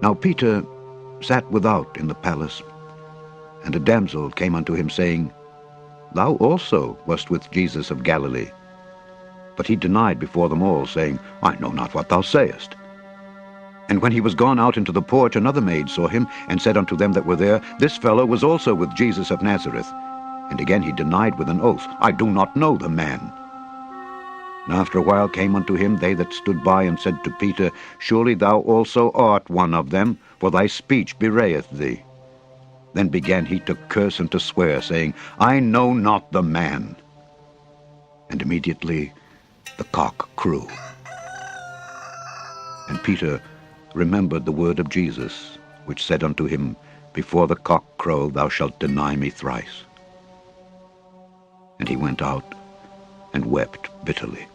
Now Peter sat without in the palace, and a damsel came unto him, saying, Thou also wast with Jesus of Galilee. But he denied before them all, saying, I know not what thou sayest. And when he was gone out into the porch, another maid saw him, and said unto them that were there, This fellow was also with Jesus of Nazareth. And again he denied with an oath, I do not know the man. And after a while came unto him they that stood by, and said to Peter, Surely thou also art one of them, for thy speech bewrayeth thee. Then began he to curse and to swear, saying, I know not the man. And immediately the cock crew. And Peter remembered the word of Jesus, which said unto him, Before the cock crow thou shalt deny me thrice. And he went out and wept bitterly.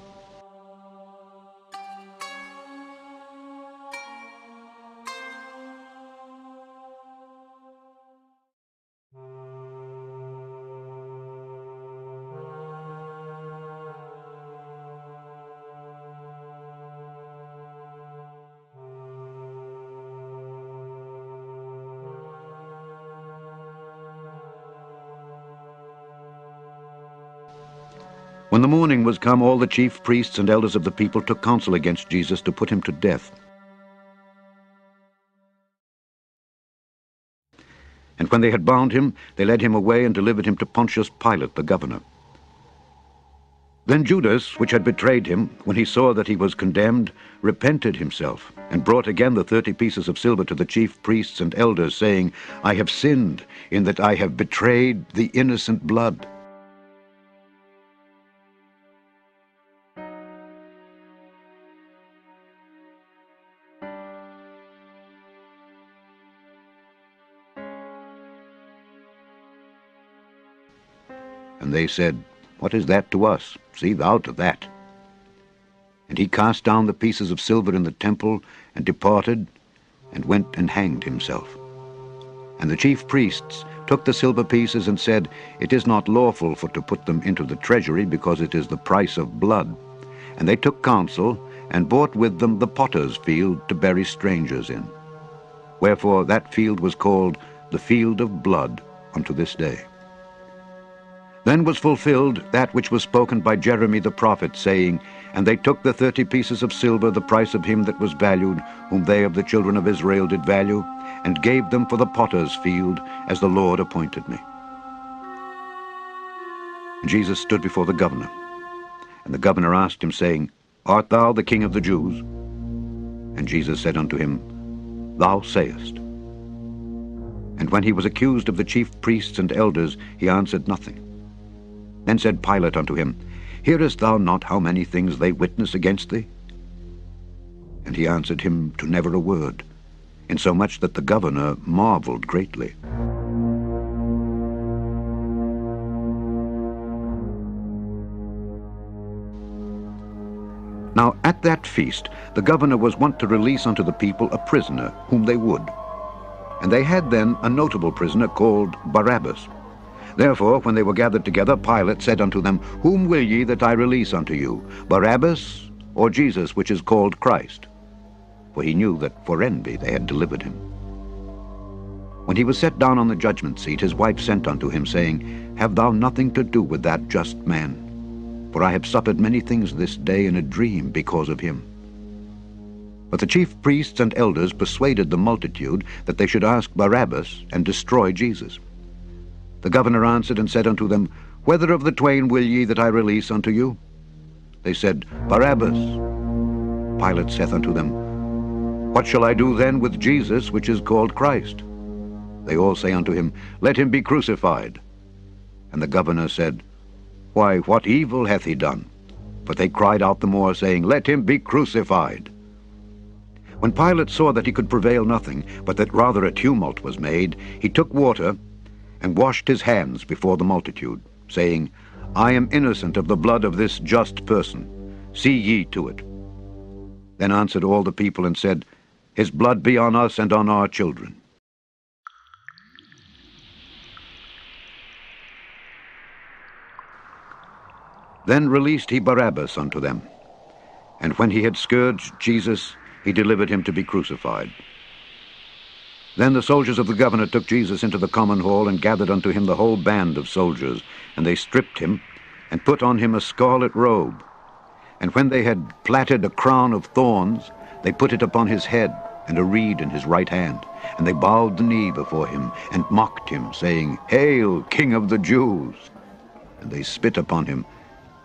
When the morning was come, all the chief priests and elders of the people took counsel against Jesus to put him to death. And when they had bound him, they led him away and delivered him to Pontius Pilate, the governor. Then Judas, which had betrayed him, when he saw that he was condemned, repented himself, and brought again the 30 pieces of silver to the chief priests and elders, saying, I have sinned in that I have betrayed the innocent blood. And they said, What is that to us? See thou to that. And he cast down the pieces of silver in the temple, and departed, and went and hanged himself. And the chief priests took the silver pieces, and said, It is not lawful for to put them into the treasury, because it is the price of blood. And they took counsel, and bought with them the potter's field to bury strangers in. Wherefore that field was called the field of blood unto this day. Then was fulfilled that which was spoken by Jeremy the prophet, saying, And they took the 30 pieces of silver, the price of him that was valued, whom they of the children of Israel did value, and gave them for the potter's field, as the Lord appointed me. And Jesus stood before the governor. And the governor asked him, saying, Art thou the king of the Jews? And Jesus said unto him, Thou sayest. And when he was accused of the chief priests and elders, he answered nothing. Then said Pilate unto him, Hearest thou not how many things they witness against thee? And he answered him to never a word, insomuch that the governor marveled greatly. Now at that feast the governor was wont to release unto the people a prisoner whom they would. And they had then a notable prisoner called Barabbas. Therefore, when they were gathered together, Pilate said unto them, Whom will ye that I release unto you, Barabbas, or Jesus, which is called Christ? For he knew that for envy they had delivered him. When he was set down on the judgment seat, his wife sent unto him, saying, Have thou nothing to do with that just man? For I have suffered many things this day in a dream because of him. But the chief priests and elders persuaded the multitude that they should ask Barabbas and destroy Jesus. The governor answered and said unto them, Whether of the twain will ye that I release unto you? They said, Barabbas. Pilate saith unto them, What shall I do then with Jesus, which is called Christ? They all say unto him, Let him be crucified. And the governor said, Why, what evil hath he done? But they cried out the more, saying, Let him be crucified. When Pilate saw that he could prevail nothing, but that rather a tumult was made, he took water, and washed his hands before the multitude, saying, I am innocent of the blood of this just person. See ye to it. Then answered all the people and said, His blood be on us and on our children. Then released he Barabbas unto them. And when he had scourged Jesus, he delivered him to be crucified. Then the soldiers of the governor took Jesus into the common hall, and gathered unto him the whole band of soldiers. And they stripped him, and put on him a scarlet robe. And when they had plaited a crown of thorns, they put it upon his head, and a reed in his right hand. And they bowed the knee before him, and mocked him, saying, Hail, King of the Jews! And they spit upon him,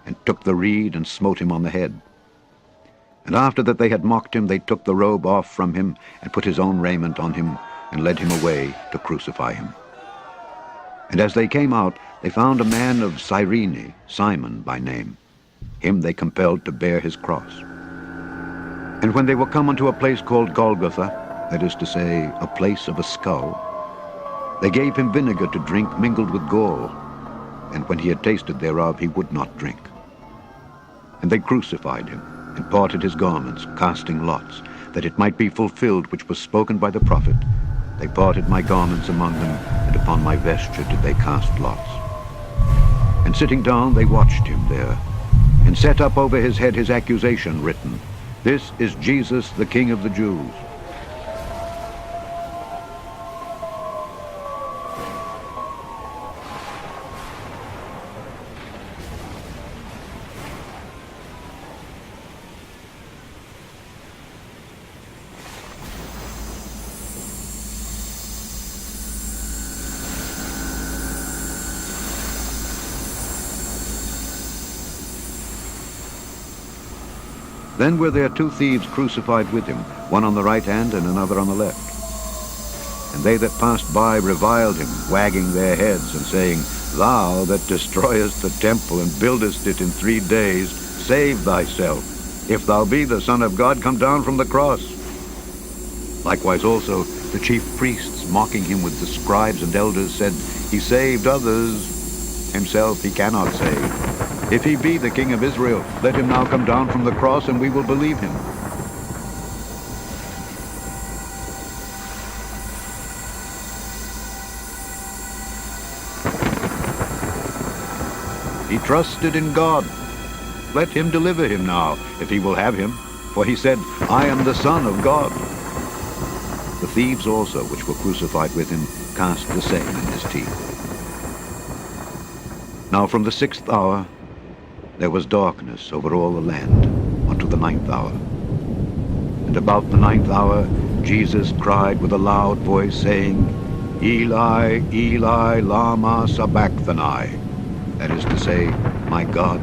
and took the reed, and smote him on the head. And after that they had mocked him, they took the robe off from him, and put his own raiment on him, and led him away to crucify him. And as they came out, they found a man of Cyrene, Simon by name. Him they compelled to bear his cross. And when they were come unto a place called Golgotha, that is to say, a place of a skull, they gave him vinegar to drink mingled with gall, and when he had tasted thereof, he would not drink. And they crucified him, and parted his garments, casting lots, that it might be fulfilled which was spoken by the prophet. They parted my garments among them, and upon my vesture did they cast lots. And sitting down, they watched him there, and set up over his head his accusation written, This is Jesus, the King of the Jews. Then were there two thieves crucified with him, one on the right hand and another on the left. And they that passed by reviled him, wagging their heads, and saying, Thou that destroyest the temple and buildest it in 3 days, save thyself. If thou be the Son of God, come down from the cross. Likewise also the chief priests, mocking him with the scribes and elders, said, He saved others, himself he cannot save. If he be the King of Israel, let him now come down from the cross, and we will believe him. He trusted in God. Let him deliver him now, if he will have him. For he said, I am the Son of God. The thieves also, which were crucified with him, cast the same in his teeth. Now from the 6th hour there was darkness over all the land unto the 9th hour. And about the 9th hour Jesus cried with a loud voice, saying, Eli, Eli, lama sabachthani. That is to say, my God,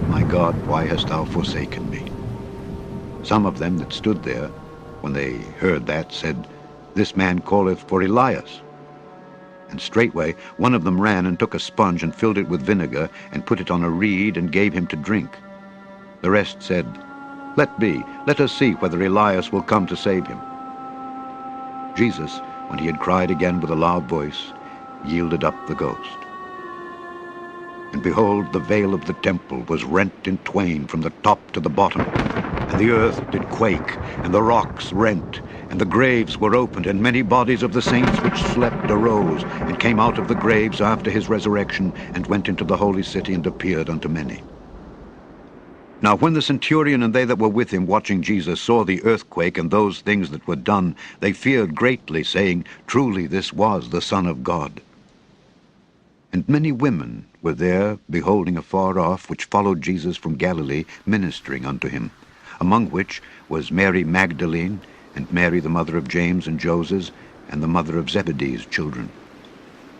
why hast thou forsaken me? Some of them that stood there, when they heard that, said, This man calleth for Elias. And straightway one of them ran and took a sponge and filled it with vinegar and put it on a reed and gave him to drink. The rest said, Let be, let us see whether Elias will come to save him. Jesus, when he had cried again with a loud voice, yielded up the ghost. And behold, the veil of the temple was rent in twain from the top to the bottom, and the earth did quake, and the rocks rent, and the graves were opened, and many bodies of the saints which slept arose, and came out of the graves after his resurrection, and went into the holy city, and appeared unto many. Now when the centurion and they that were with him watching Jesus saw the earthquake and those things that were done, they feared greatly, saying, Truly this was the Son of God. And many women were there, beholding afar off, which followed Jesus from Galilee, ministering unto him, among which was Mary Magdalene, and Mary the mother of James and Joses, and the mother of Zebedee's children.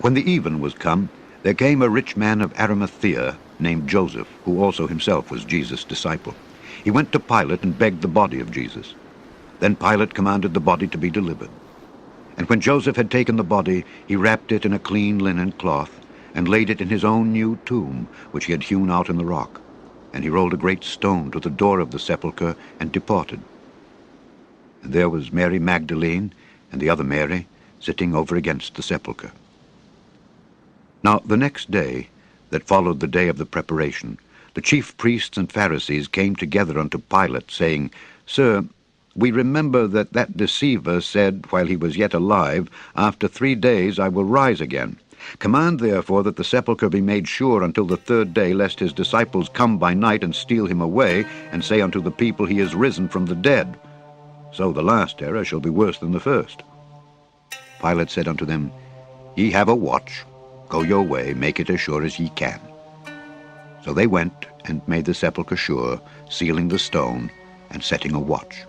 When the even was come, there came a rich man of Arimathea, named Joseph, who also himself was Jesus' disciple. He went to Pilate and begged the body of Jesus. Then Pilate commanded the body to be delivered. And when Joseph had taken the body, he wrapped it in a clean linen cloth, and laid it in his own new tomb, which he had hewn out in the rock. And he rolled a great stone to the door of the sepulchre, and departed. And there was Mary Magdalene, and the other Mary, sitting over against the sepulchre. Now the next day, that followed the day of the preparation, the chief priests and Pharisees came together unto Pilate, saying, Sir, we remember that deceiver said, while he was yet alive, After 3 days I will rise again. Command therefore that the sepulchre be made sure until the 3rd day, lest his disciples come by night and steal him away, and say unto the people, He is risen from the dead. So the last error shall be worse than the first. Pilate said unto them, Ye have a watch. Go your way, make it as sure as ye can. So they went and made the sepulchre sure, sealing the stone, and setting a watch.